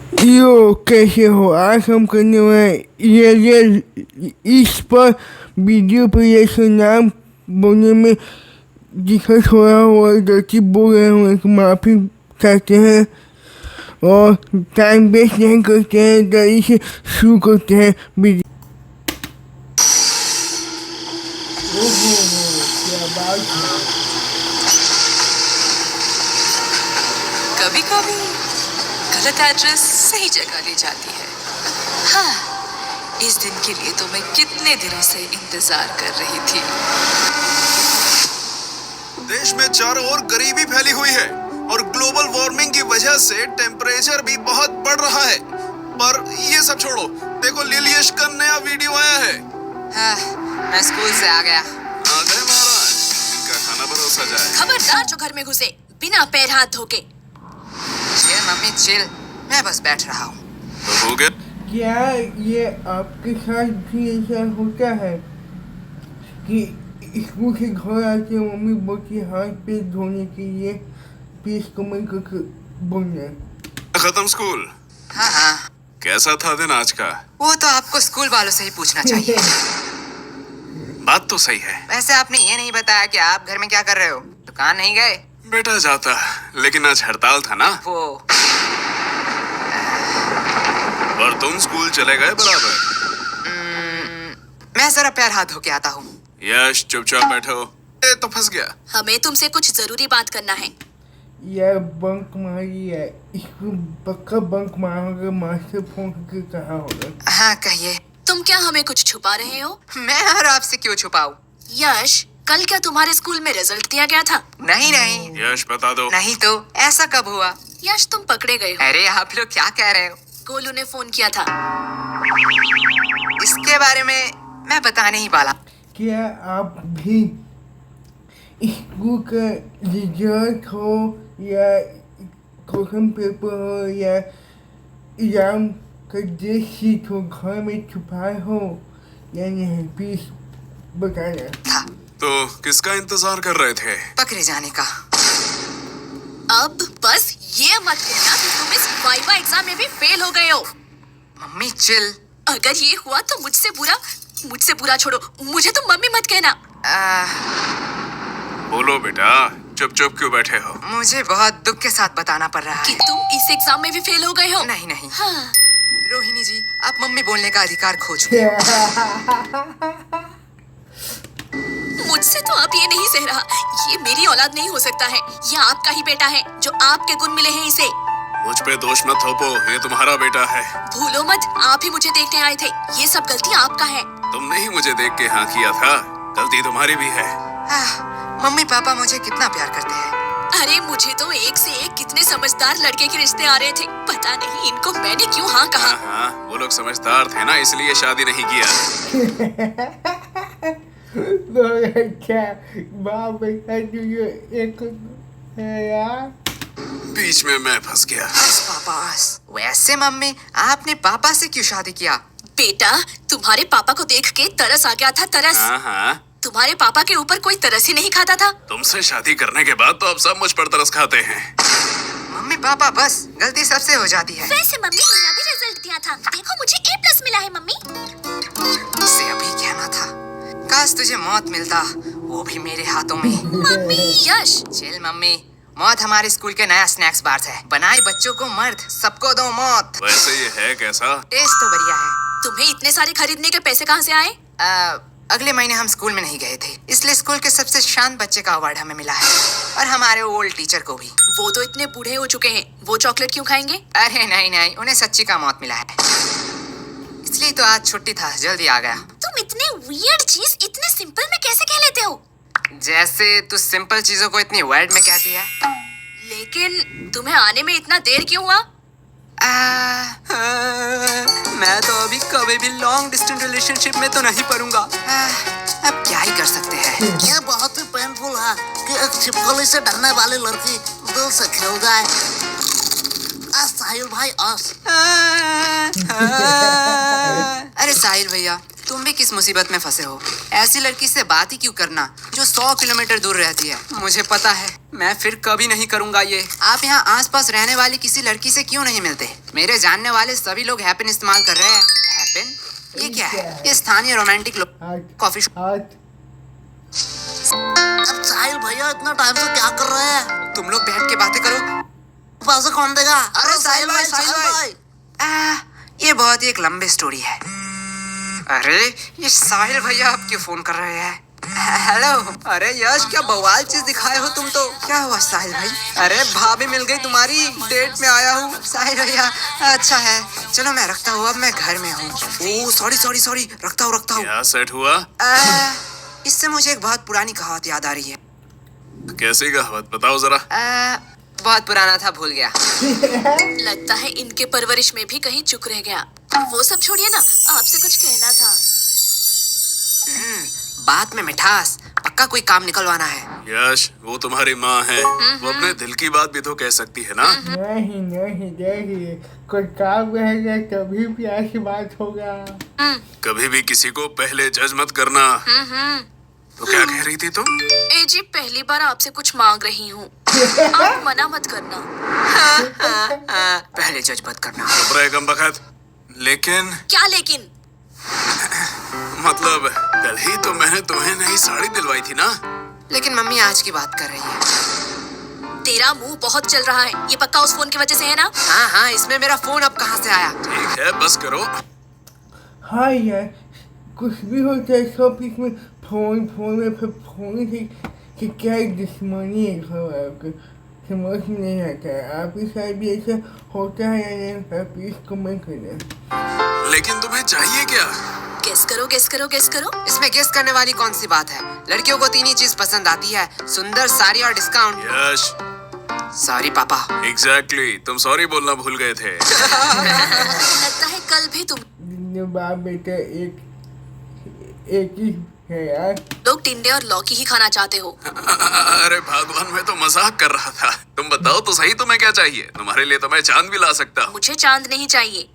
यो कैसे हो? आज हम करने वाले ये इस पर वीडियो पर ये नाम बोलने में दिक्कत हो रहा हो और गलती बोल रहे हो एक माफ़ी चाहते हैं और टाइम वेस्ट नहीं करते हैं, जल्दी से शुरू करते हैं वीडियो। क्या बात है। कभी कभी गलत एड्रेस सही जगह ले जाती है। हाँ, इस दिन के लिए तो मैं कितने दिनों से इंतजार कर रही थी। देश में चारों ओर गरीबी फैली हुई है और ग्लोबल वार्मिंग की वजह से टेम्परेचर भी बहुत बढ़ रहा है। पर ये सब छोड़ो, देखो लिलियश का नया वीडियो आया है। हाँ, मैं स्कूल से आ गया। आ गए महाराज, इनका खाना भरोसा जाए। खबरदार जो घर में घुसे बिना पैर हाथ धोके। चिल मम्मी चिल, मैं बस बैठ रहा हूँ। तो हो गया? क्या ये आपके साथ भी ऐसा होता है कि स्कूल से घर आके मम्मी बोलती हाथ पे धोने के लिए प्लीज कमेंट करके बोलना। खत्म स्कूल? हाँ हाँ, कैसा था दिन आज का? वो तो आपको स्कूल वालों से ही पूछना चाहिए। बात तो सही है। वैसे आपने ये नहीं बताया कि आप घर में क्या कर रहे हो? दुकान नहीं गए? बेटा जाता, लेकिन आज हड़ताल था ना। वो पर तुम स्कूल चले गए बराबर। मैं जरा पैर हाथ धो के आता हूँ। यश चुपचाप बैठो। ए तो फंस गया। हमें तुमसे कुछ जरूरी बात करना है। यार बंक मारी है, इसको पक्का बंक मारोगे, मास्टर फोन करके कहा होगा। हाँ कहिए। तुम क्या हमें कुछ छुपा रहे हो? मैं और आपसे क्यों छुपाऊं? यश, कल क्या तुम्हारे स्कूल में रिजल्ट दिया गया था? नहीं नहीं। यश बता दो। नहीं तो ऐसा कब हुआ? यश तुम पकड़े गए हो। अरे आप लोग क्या कह रहे हो? गोलू ने फोन किया था। इसके बारे में मैं बता नहीं वाला। क्या आप भी स्कूल का रिजल्ट हो या क्वेश्चन पेपर हो या एग्जाम का डेट शीट हो घर में छुपाए हो या नहीं, प्लीज बताना। था तो किसका इंतजार कर रहे थे? पकड़े जाने का। अब बस ये मत कहना कि तुम इस वाइवा एग्जाम में भी फेल हो गए हो। Mummy chill. अगर ये हुआ तो मुझसे बुरा छोड़ो, मुझे तुम मम्मी मत कहना। बोलो बेटा, चुप चुप क्यों बैठे हो? मुझे बहुत दुख के साथ बताना पड़ रहा है कि तुम इस एग्जाम में भी फेल हो गए हो। नहीं नहीं। हाँ। रोहिणी जी, आप मम्मी बोलने का अधिकार खो चुके हो। मुझसे तो अब ये नहीं सह रहा। ये मेरी औलाद नहीं हो सकता है। ये आपका ही बेटा है, जो आपके गुण मिले हैं इसे। मुझ पे दोष मत थोपो, ये तुम्हारा बेटा है। भूलो मत, आप ही मुझे देखने आए थे। ये सब गलती आपका है। तुमने ही मुझे देख के हाँ किया था, गलती तुम्हारी भी है। मम्मी पापा मुझे कितना प्यार करते हैं। अरे मुझे तो एक से एक कितने समझदार लड़के के रिश्ते आ रहे थे। पता नहीं इनको मैंने क्यों हाँ कहा। हाँ, वो लोग समझदार थे ना, इसलिए शादी नहीं किया। तो अच्छा बाप बेटा जो ये एक है यार। बीच में मैं फंस गया। बस पापा बस। वैसे मम्मी, आपने पापा से क्यों शादी किया? बेटा, तुम्हारे पापा को देख के तरस आ गया था, तरस। हाँ। तुम्हारे पापा के ऊपर कोई तरस ही नहीं खाता था। तुमसे शादी करने के बाद तो अब सब मुझ पर तरस खाते हैं। मम्मी पापा बस, गलती सबसे हो जाती है। वैसे मम्मी, मेरा भी रिजल्ट दिया था, देखो मुझे A+ मिला है मम्मी। इसे अभी कहना था, काश तुझे मौत मिलता, वो भी मेरे हाथों में। मम्मी। यश चिल मम्मी। मौत हमारे स्कूल के नया स्नैक्स बार है। बनाए बच्चों को मर्द, सबको दो मौत। वैसे ये है कैसा? टेस्ट तो बढ़िया है। तुम्हें इतने सारे खरीदने के पैसे कहाँ से आए? अगले महीने हम स्कूल में नहीं गए थे, इसलिए स्कूल के सबसे शांत बच्चे का अवार्ड हमें मिला है, और हमारे ओल्ड टीचर को भी। वो तो इतने बूढ़े हो चुके हैं, वो चॉकलेट क्यों खाएंगे? अरे नहीं नहीं, उन्हें सच्ची का मौत मिला है, इसलिए तो आज छुट्टी था, जल्दी आ गया। तुम इतने वियर्ड चीज इतने सिंपल में कैसे कह लेते हो? जैसे तू सिंपल चीजों को इतनी वर्ड में कहती है। लेकिन तुम्हें आने में इतना देर क्यों हुआ? मैं तो अभी कभी भी लॉन्ग डिस्टेंस रिलेशनशिप में तो नहीं पड़ूंगा। अब क्या ही कर सकते हैं। यह बहुत ही पेनफुल है कि एक छिपकली से डरने वाली लड़की दिल से खेल जाए। साहिल भाई अरे साहिल भैया, तुम भी किस मुसीबत में फंसे हो? ऐसी लड़की से बात ही क्यों करना जो 100 किलोमीटर दूर रहती है? मुझे पता है, मैं फिर कभी नहीं करूंगा ये। आप यहाँ आसपास रहने वाली किसी लड़की से क्यों नहीं मिलते? मेरे जानने वाले सभी लोग हैपन इस्तेमाल कर रहे हैं। हैपन? ये क्या है? ये स्थानीय रोमांटिक कॉफी शॉप। अब साहिल भैया इतना टाइम से क्या कर रहे हैं? तुम लोग बैठ के बातें करो। पैसे कौन देगा? अरे साहिल भाई, ये बहुत ही एक लंबी स्टोरी है। अरे ये साहिल भैया आप क्यों फोन कर रहे हैं? हेलो। अरे यश, क्या बवाल चीज दिखाए हो तुम तो। क्या हुआ साहिल भाई? अरे भाभी मिल गई तुम्हारी, डेट में आया हूँ। साहिल भैया अच्छा है, चलो मैं रखता हूँ, अब मैं घर में हूँ। ओह सॉरी, रखता हूँ। क्या सेट हुआ? इससे मुझे एक बहुत पुरानी कहावत याद आ रही है। कैसी कहावत बताओ जरा। बहुत पुराना था, भूल गया। लगता है इनके परवरिश में भी कहीं चूक रह गया। वो सब छोड़िए ना, आपसे कुछ कहना था। बात में मिठास, पक्का कोई काम निकलवाना है। यश, वो तुम्हारी माँ है, वो अपने दिल की बात भी तो कह सकती है ना। नहीं देखिए, कोई काम रहेगा तभी प्यार की बात होगा। कभी भी किसी को पहले जज मत करना। तो क्या कह रही थी तुम? ए जी, पहली बार आपसे कुछ मांग रही हूँ, आप मना मत करना। पहले जज मत करना। चुप रहे कमबख्त। लेकिन क्या लेकिन? मतलब कल ही तो मैंने तुम्हें नई साड़ी दिलवाई थी ना। लेकिन मम्मी आज की बात कर रही है। तेरा मुंह बहुत चल रहा है, ये पक्का उस फोन की वजह से है ना? हाँ, इसमें मेरा फोन अब कहाँ से आया? ठीक है, बस करो। हाँ यार, कुछ भी होता है शॉपिंग में फोन में फिर फोन से क्या दुश्मनी है घर वालों को समझ नहीं आता है। आपके साथ भी ऐसा होता है या नहीं? आप प्लीज कमेंट करें। लेकिन तुम्हें चाहिए क्या? गेस करो। इसमें गेस करने वाली कौन सी बात है? लड़कियों को 3 ही चीज पसंद आती है, सुंदर, साड़ी और डिस्काउंट। यश, सॉरी पापा। एग्जैक्टली, तुम सॉरी बोलना भूल गए थे। लगता है कल भी तुम बाप बेटा एक ही है यार। लोग टिंडे और लौकी ही खाना चाहते हो। अरे भगवान, मैं तो मजाक कर रहा था। तुम बताओ तो सही, तुम्हें क्या चाहिए? तुम्हारे लिए तो मैं चांद भी ला सकता हूँ। मुझे चांद नहीं चाहिए,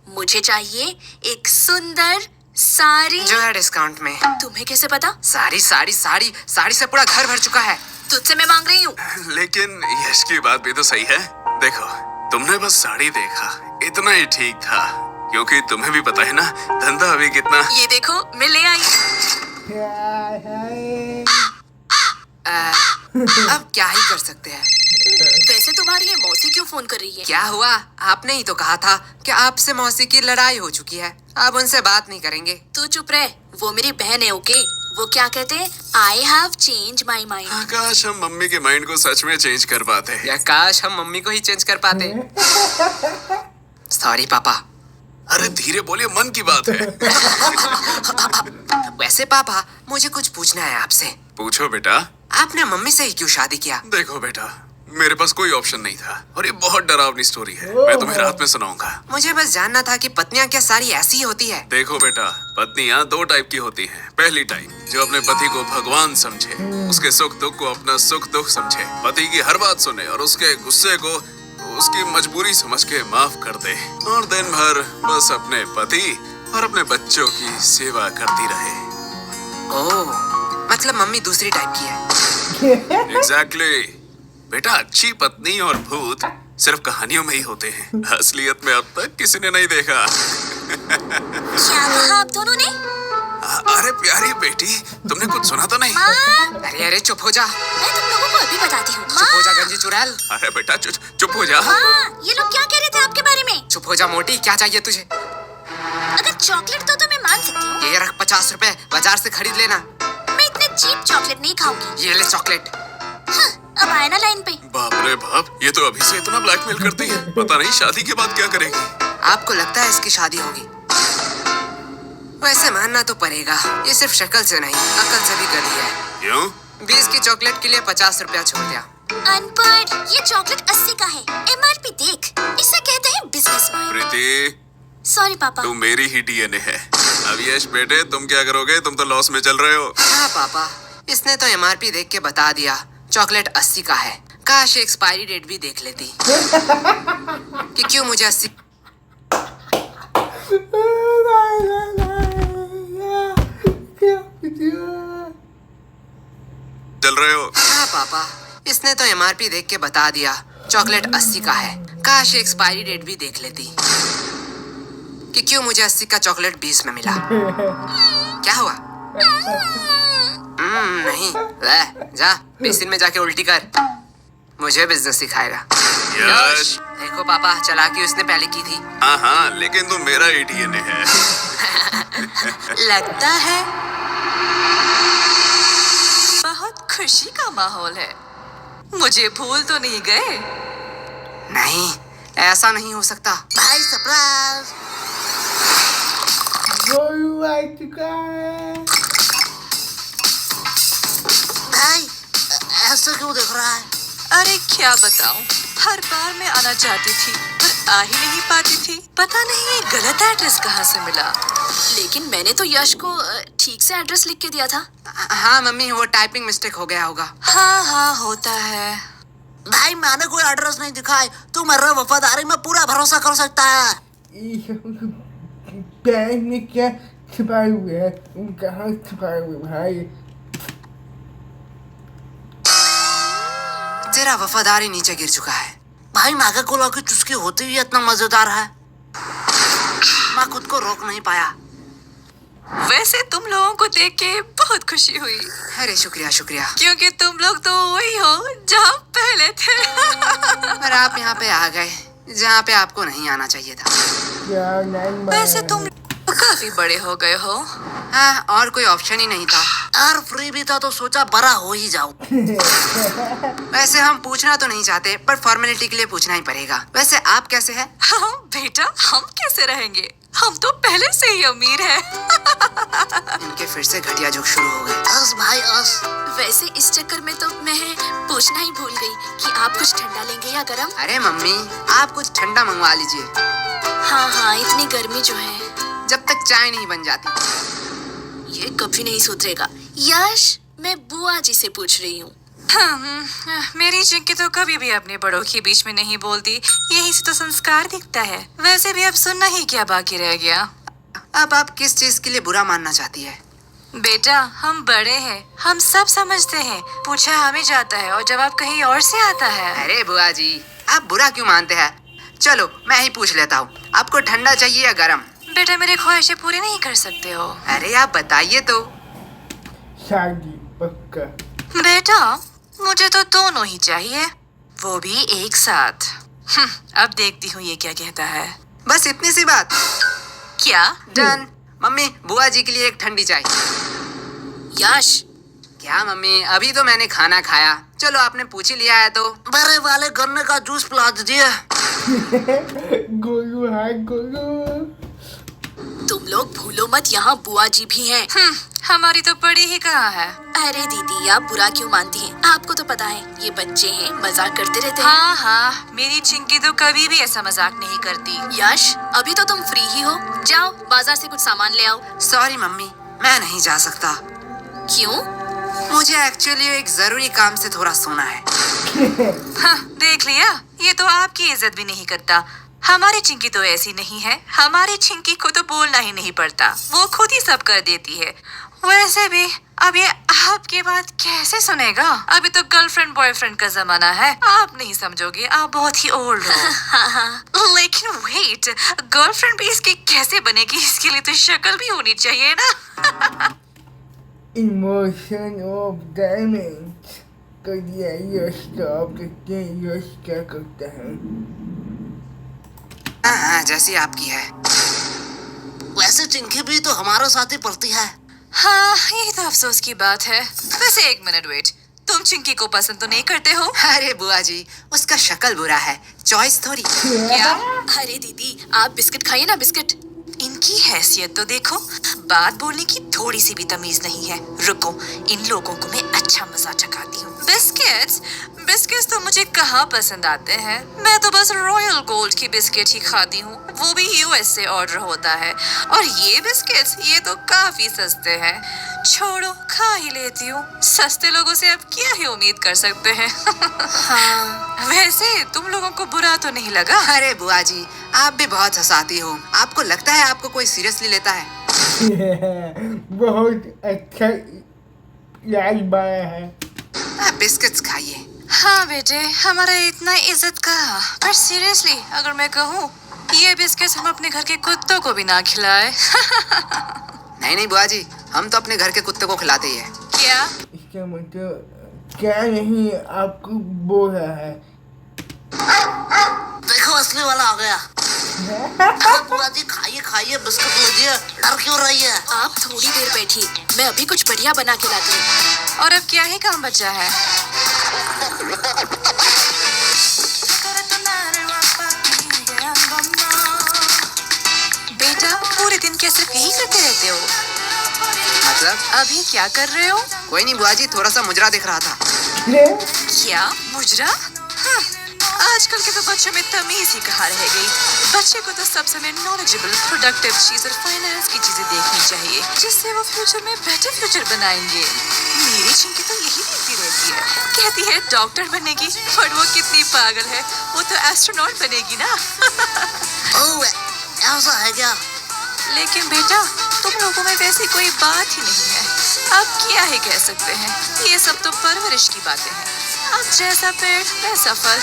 मुझे चाहिए एक सुंदर साड़ी। जो है डिस्काउंट में। तुम्हें कैसे पता? साड़ी से पूरा घर भर चुका है। तुझसे मैं मांग रही हूँ। लेकिन यश की बात भी तो सही है। देखो, तुमने बस साड़ी देखा, इतना ही ठीक था, क्योंकि तुम्हें भी पता है ना धंधा अभी कितना। ये देखो, मैं ले आई। अब क्या ही कर सकते हैं। वैसे तुम्हारी ये मौसी क्यों फोन कर रही है? क्या हुआ? आपने ही तो कहा था कि आपसे मौसी की लड़ाई हो चुकी है, अब उनसे बात नहीं करेंगे। तू चुप रह, वो मेरी बहन है। ओके, वो क्या कहते हैं? I have change my mind. काश हम मम्मी के माइंड को सच में चेंज कर पाते। या काश हम मम्मी को ही चेंज कर पाते। सॉरी पापा। अरे धीरे बोलिए, मन की बात है। वैसे पापा, मुझे कुछ पूछना है आपसे। पूछो बेटा। आपने मम्मी से ही क्यों शादी किया? देखो बेटा, मेरे पास कोई ऑप्शन नहीं था, और ये बहुत डरावनी स्टोरी है, मैं तुम्हें रात में सुनाऊंगा। मुझे बस जानना था कि पत्नियां क्या सारी ऐसी ही होती है? देखो बेटा, पत्नियां 2 टाइप की होती हैं। पहली टाइप जो अपने पति को भगवान समझे, उसके सुख दुख को अपना सुख दुख समझे, पति की हर बात सुने और उसके गुस्से को उसकी मजबूरी समझ के माफ कर दे, और दिन भर बस अपने पति और अपने बच्चों की सेवा करती रहे। ओह, मतलब मम्मी दूसरी टाइप की है। एग्जैक्टली। बेटा, अच्छी पत्नी और भूत सिर्फ कहानियों में ही होते हैं, असलियत में अब तक किसी ने नहीं देखा। क्या कहा आप दोनों ने? अरे प्यारी बेटी, तुमने कुछ सुना तो नहीं? अरे चुप हो जा। मैं तुम लोगों को अभी बताती हूँ। चुप हो जा गंजी चुड़ैल। अरे बेटा चुप हो जा। ये लोग क्या कह रहे थे आपके बारे में? चुप हो जा मोटी, क्या चाहिए तुझे? अगर चॉकलेट तो मैं मान सकती हूँ। ये रख 50 रुपए, बाजार से खरीद लेना। मैं इतने चीप चॉकलेट नहीं खाऊंगी। ये ले चॉकलेट। हाँ, अब आए ना लाइन पे। बाप रे बाप, ये तो अभी से इतना ब्लैकमेल करती है, पता नहीं शादी के बाद क्या करेगी। आपको लगता है इसकी शादी होगी? वैसे मानना तो पड़ेगा, ये सिर्फ शक्ल से नहीं, अकल से भी गधी है। क्यों? 20 की चॉकलेट के लिए 50 रुपया छोड़ दिया। अनपढ़, ये चॉकलेट 80 का है। MRP देख, इसे कहते हैं बिजनेस माइंड। प्रीति, सॉरी पापा। तू मेरी ही DNA है। अब यश बेटे, तुम क्या करोगे? तुम तो लॉस में चल रहे हो। हाँ पापा, इसने तो MRP देख के बता दिया, चॉकलेट 80 का है। काश एक्सपायरी डेट भी देख लेती। कि क्यों मुझे 80 चल रहे हो? हाँ पापा, इसने तो एमआरपी देख के बता दिया चॉकलेट 80 का है। काश एक्सपायरी डेट भी देख लेती कि क्यों मुझे 80 का चॉकलेट 20 में मिला। क्या हुआ? नहीं, ले जा बेसिन में जाके उल्टी कर। मुझे बिजनेस सिखाएगा। यश। देखो पापा, चालाकी उसने पहले की थी। हाँ, लेकिन तुम मेरा ही डीएनए है। लगता है बहुत खुशी का माहौल है। मुझे भूल तो नहीं गए? नहीं, ऐसा नहीं हो सकता। भाई सरप्राइज। गोलू आ चुका है। भाई ऐसा क्यों देख रहा है? अरे क्या बताऊं, हर बार मैं आना चाहती थी पर आ ही नहीं पाती थी। पता नहीं ये गलत एड्रेस कहाँ से मिला। लेकिन मैंने तो यश को ठीक से एड्रेस लिख के दिया था। हाँ मम्मी, वो टाइपिंग मिस्टेक हो गया होगा। हाँ होता है। भाई मैंने कोई एड्रेस नहीं दिखाई, तू मेरा वफादारी में पूरा भरोसा कर सकता है। बैग में क्या छुपाए हुए है? कहाँ छुपाए हुए भाई? तेरा वफादारी नीचे गिर चुका है। भाई नागा कोला की चुस्की होती हुई इतना मजेदार है, मैं खुद को रोक नहीं पाया। वैसे तुम लोगों को देख के बहुत खुशी हुई, अरे शुक्रिया शुक्रिया। क्योंकि तुम लोग तो वही हो जहाँ पहले थे। पर आप यहाँ पे आ गए जहाँ पे आपको नहीं आना चाहिए था। क्या नहीं वैसे तुम काफी बड़े हो गए हो। हाँ, और कोई ऑप्शन ही नहीं था। यार फ्री भी था तो सोचा बड़ा हो ही जाऊं। वैसे हम पूछना तो नहीं चाहते, पर फॉर्मेलिटी के लिए पूछना ही पड़ेगा। वैसे आप कैसे हैं? हाँ बेटा, हम कैसे रहेंगे, हम तो पहले से ही अमीर हैं। इनके फिर से घटिया जोक शुरू हो गए। अस भाई अस। वैसे इस चक्कर में तो मैं पूछना ही भूल गई कि आप कुछ ठंडा लेंगे या गरम। अरे मम्मी, आप कुछ ठंडा मंगवा लीजिए। हाँ, इतनी गर्मी जो है, जब तक चाय नहीं बन जाती। ये कभी नहीं सुधरेगा। यश, मैं बुआ जी से पूछ रही हूँ। मेरी चिंकी तो कभी भी अपने बड़ों के बीच में नहीं बोलती, यही से तो संस्कार दिखता है। वैसे भी अब सुनना ही क्या बाकी रह गया। अब आप किस चीज के लिए बुरा मानना चाहती है? बेटा, हम बड़े हैं, हम सब समझते हैं। पूछा हमें जाता है और जवाब कहीं और से आता है। अरे बुआ जी, आप बुरा क्यों मानते हैं? चलो मैं ही पूछ लेता हूँ, आपको ठंडा चाहिए या गरम? बेटा, मेरे ख्वाहिशें पूरी नहीं कर सकते हो। अरे आप बताइए तो। शादी पक्का। बेटा, मुझे तो दोनों ही चाहिए, वो भी एक साथ। अब देखती हूँ ये क्या कहता है। बस इतनी सी बात? क्या? डन। मम्मी, बुआ जी के लिए एक ठंडी चाय। यश, क्या मम्मी, अभी तो मैंने खाना खाया। चलो आपने पूछ ही लिया है तो। बड़े वाले गन्ने का जूस पिला दीजिए। गोलू है गोलू। तुम लोग भूलो मत, यहाँ बुआ जी भी हैं। हमारी तो पड़ी ही कहाँ है। अरे दीदी, आप बुरा क्यों मानती हैं? आपको तो पता है ये बच्चे हैं, मजाक करते रहते हैं। हाँ, मेरी चिंकी तो कभी भी ऐसा मजाक नहीं करती। यश, अभी तो तुम फ्री ही हो, जाओ बाजार से कुछ सामान ले आओ। सॉरी मम्मी, मैं नहीं जा सकता। क्यों? मुझे एक्चुअली एक जरूरी काम से थोड़ा सोना है। देख लिया, ये तो आपकी इज्जत भी नहीं करता। हमारी चिंकी तो ऐसी नहीं है, हमारी चिंकी को तो बोलना ही नहीं पड़ता, वो खुद ही सब कर देती है। वैसे भी अब ये आपकी बात कैसे सुनेगा? अभी तो गर्लफ्रेंड बॉयफ्रेंड का जमाना है, आप नहीं समझोगे, आप बहुत ही ओल्ड हो। लेकिन वेट, गर्लफ्रेंड भी इसकी कैसे बनेगी? इसके लिए तो शक्ल भी होनी चाहिए ना। इमोशन ऑफ डैमेज कर दिया यश का। आप देखते हैं यश क्या करता है। हाँ, जैसी आपकी है। वैसे चिंकी भी तो हमारे साथ ही पढ़ती है। हाँ, यही तो अफसोस की बात है। वैसे एक मिनट वेट, तुम चिंकी को पसंद तो नहीं करते हो? अरे बुआ जी, उसका शक्ल बुरा है, चॉइस थोड़ी। क्या? अरे दीदी, आप बिस्किट खाइए ना, बिस्किट। इन इनकी हैसियत तो देखो, बात बोलने की थोड़ी सी भी तमीज नहीं है। रुको, इन लोगों को मैं अच्छा मजा चखाती हूँ। बिस्किट्स बिस्किट्स तो मुझे कहाँ पसंद आते हैं। मैं तो बस रॉयल गोल्ड की बिस्किट ही खाती हूँ, वो भी यूएस से ऑर्डर होता है। और ये बिस्किट्स ये तो काफी सस्ते हैं। छोड़ो, खा ही लेती हूँ। सस्ते लोगों से अब क्या ही उम्मीद कर सकते हैं। हाँ। वैसे तुम लोगों को बुरा तो नहीं लगा? अरे बुआ जी, आप भी बहुत हंसाती हो। आपको लगता है आपको कोई सीरियसली लेता है? बहुत अच्छा याद बाया है। आप बिस्किट्स खाइए। हाँ बेटे, हमारा इतना इज्जत का। पर सीरियसली अगर मैं कहूँ, ये बिस्किट्स हम अपने घर के कुत्तों को भी ना खिलाए। नहीं नहीं बुआ जी, हम तो अपने घर के कुत्ते को खिलाते ही है। क्या? इसका मतलब क्या नहीं आपको बोल रहा है? देखो असली वाला आ गया। अरे बुआ जी खाइए खाइए, बिस्कुट लीजिए, डर क्यों रही है? आप थोड़ी देर बैठिए, मैं अभी कुछ बढ़िया बना के लाती हूँ। और अब क्या ही काम बचा है? बेटा, पूरे दिन क्या सिर्फ यही करते रहते हो? मतलब? अभी क्या कर रहे हो? कोई नहीं बुआ जी, थोड़ा सा मुजरा दिख रहा था। क्या मुजरा? आजकल के तो बच्चों में तमीज ही कहाँ रह गई। बच्चे को तो सब समय नॉलेजेबल, प्रोडक्टिव चीज और फाइनेंस की चीजें देखनी चाहिए, जिससे वो फ्यूचर में बेटर फ्यूचर बनाएंगे। मेरी चिंकी तो यही देखती रहती है, कहती है डॉक्टर बनेगी, पर वो कितनी पागल है, वो तो एस्ट्रोनॉट बनेगी ना। ओह, ऐसा है क्या? लेकिन बेटा, तुम लोगों में वैसी कोई बात ही नहीं है। अब क्या ही कह सकते हैं, ये सब तो परवरिश की बातें हैं। अब जैसा पेड़ वैसा फल।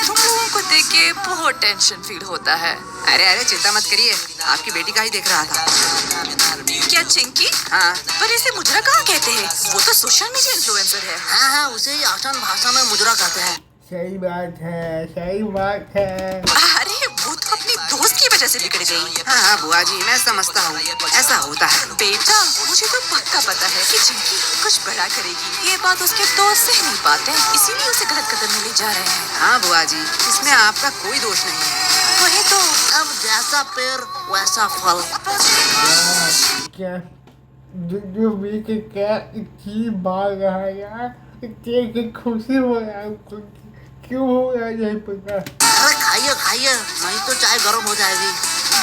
तुम लोगों को देख के बहुत टेंशन फील होता है। अरे अरे चिंता मत करिए, आपकी बेटी का ही देख रहा था। क्या चिंकी? हाँ। पर इसे मुजरा कहाँ कहते हैं? वो तो सोशल मीडिया इन्फ्लुएंसर है। हाँ हाँ, उसे ही आसान भाषा में मुजरा कहते हैं। सही बात है, सही बात है। अरे वो तो अपनी दोस्त की वजह से बिगड़ गई। हाँ हाँ बुआ जी, मैं समझता हूँ, ऐसा होता है। बेटा, मुझे तो पक्का पता है कि चिंकी कुछ बड़ा करेगी। ये बात उसके दोस्त सह नहीं पाते, इसीलिए उसे गलत कदम में ले जा रहे हैं। हाँ बुआ जी, इसमें आपका कोई दोष नहीं है। वही तो। अब जैसा पेड़ वैसा फल। क्या जो भी के क्या इतनी बार रहा यार, देख के खुशी हो रहा है, क्यों हो रहा है नहीं पता। अरे खाइए खाइए, नहीं तो चाय गर्म हो जाएगी।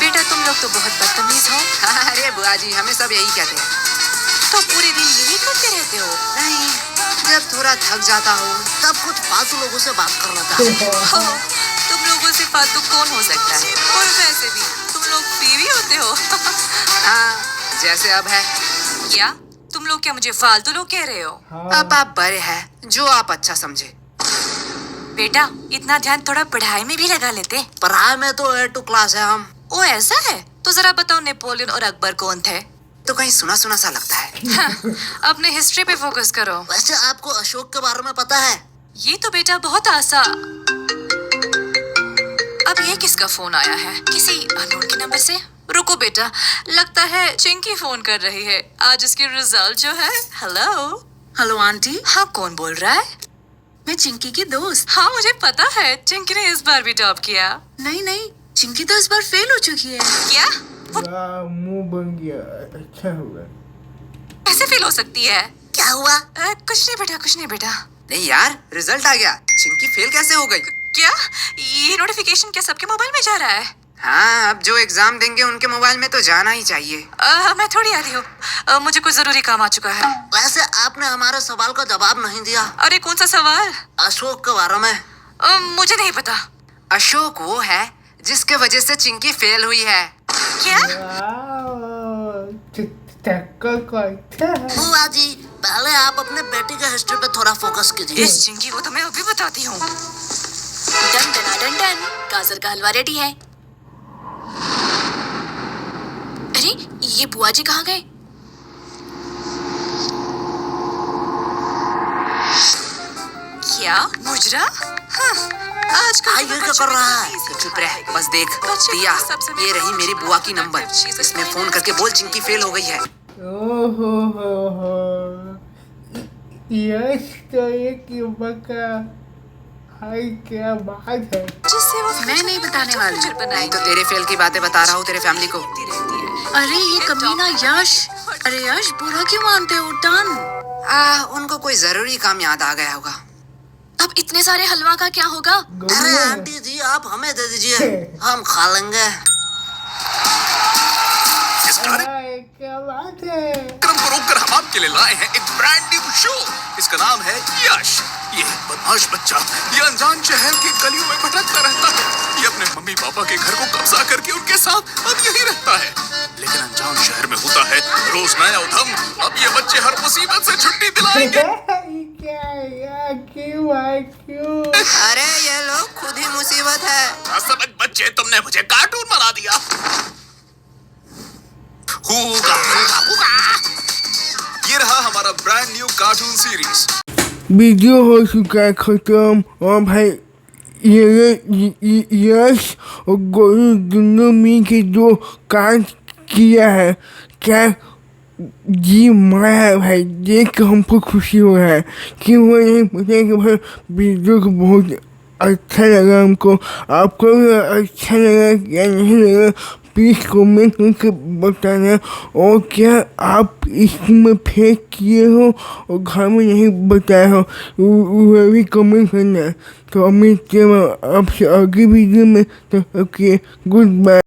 बेटा, तुम लोग तो बहुत बदतमीज हो। हाँ, अरे बुआ जी, हमें सब यही कहते हैं। तो पूरे दिन यही करते रहते हो? नहीं, जब थोड़ा थक जाता हो तब कुछ फालतू लोगों से बात कर लेता है। हो, तुम लोगों से फालतू कौन हो सकता है? और वैसे भी तुम लोग बीवी होते हो। हाँ, जैसे अब है। क्या तुम लोग क्या मुझे फालतू लोग कह रहे हो? अब आप बड़े हैं, जो आप अच्छा समझे। बेटा, इतना ध्यान थोड़ा पढ़ाई में भी लगा लेते। पढ़ाई में तो A2 क्लास है हम। ओ ऐसा है? तो जरा बताओ, नेपोलियन और अकबर कौन थे? तो कहीं सुना सुना सा लगता है। हाँ, अपने हिस्ट्री पे फोकस करो। वैसे आपको अशोक के बारे में पता है? ये तो बेटा बहुत आसान। अब ये किसका फोन आया है? किसी अननोन के नंबर से? रुको बेटा, लगता है चिंकी फोन कर रही है। आज इसकी रिजल्ट जो है। हेलो। हेलो आंटी, हाँ, कौन बोल रहा है? मैं चिंकी की दोस्त। हाँ, मुझे पता है, चिंकी ने इस बार भी टॉप किया। नहीं नहीं, चिंकी तो इस बार फेल हो चुकी है। क्या? मुंह बन गया, अच्छा हुआ। कैसे फेल हो सकती है? क्या हुआ? कुछ नहीं बेटा, कुछ नहीं बेटा। नहीं यार, रिजल्ट आ गया। चिंकी फेल कैसे हो गई? क्या ये नोटिफिकेशन क्या सबके मोबाइल में जा रहा है? हाँ, अब जो एग्जाम देंगे उनके मोबाइल में तो जाना ही चाहिए। मैं थोड़ी आ रही हूँ, मुझे कोई जरूरी काम आ चुका है। वैसे आपने हमारे सवाल का जवाब नहीं दिया। अरे कौन सा सवाल? अशोक के बारे में। मुझे नहीं पता। अशोक वो है जिसके वजह से चिंकी फेल हुई है। क्या? बुआ जी, पहले आप अपने बेटी के हिस्ट्री पे थोड़ा फोकस कीजिए। इस चिंकी को तो मैं अभी बताती हूँ। डन डन डन डन, गाजर का हलवा रेडी है। अरे ये बुआ जी कहाँ गए? क्या मुजरा? हाँ, आजकल ये क्या कर रहा है? तो चुप रह, बस देख। पिया, ये रही मेरी बुआ की नंबर। इसमें फोन करके बोल चिंकी फेल हो गई है। ओहो हो, यश तो एक बका भाई क्या बात है। जिससे वो मैं नहीं बताने वाली। फ्यूचर नहीं बनाएगी। तो तेरे फेल की बातें बता रहा हूँ तेरे फैमिली को। रहती है। अरे ये कमीना यश। अरे यश बुरा क्यों मानते हो? टन। उनको कोई जरूरी काम याद आ गया होगा। अब इतने सारे हलवा का क्या होगा? अरे आंटी जी आप हमें दे दीजिए, हम खा लेंगे। इस क्या बात है। कार्यक्रम को रोककर हम आपके लिए लाए हैं एक ब्रांड न्यू शो। इसका नाम है यश। ये बदमाश बच्चा ये अनजान शहर के गलियों में भटकता रहता है। ये अपने मम्मी पापा के घर को कब्जा करके उनके साथ अब यही रहता है। लेकिन अनजान शहर में होता है रोज नया उधम। अब ये बच्चे हर मुसीबत से छुट्टी दिलाएंगे। क्या यार, क्यों? अरे ये लोग खुद ही मुसीबत है। समझ बच्चे तुमने मुझे कार्टून बना दिया। हुगा, हुगा, हुगा। ये रहा हमारा brand new cartoon series. Video हो चुका है खत्म। और भाई ये यश और गोलू दोनों मिल के जो काम किया है, क्या जी माया है भाई। देख के हमको खुशी हो रहा है कि वो नहीं पता कि भाई वीडियो को बहुत अच्छा लगा हमको। आपको भी अच्छा लगा या नहीं लगा प्लीज़ कमेंट करके बताना। और क्या आप इसमें फेक किए हो और घर में नहीं बताए हो वो भी कमेंट करना। तो अमित आपसे आगे वीडियो में तो ओके गुड बाय।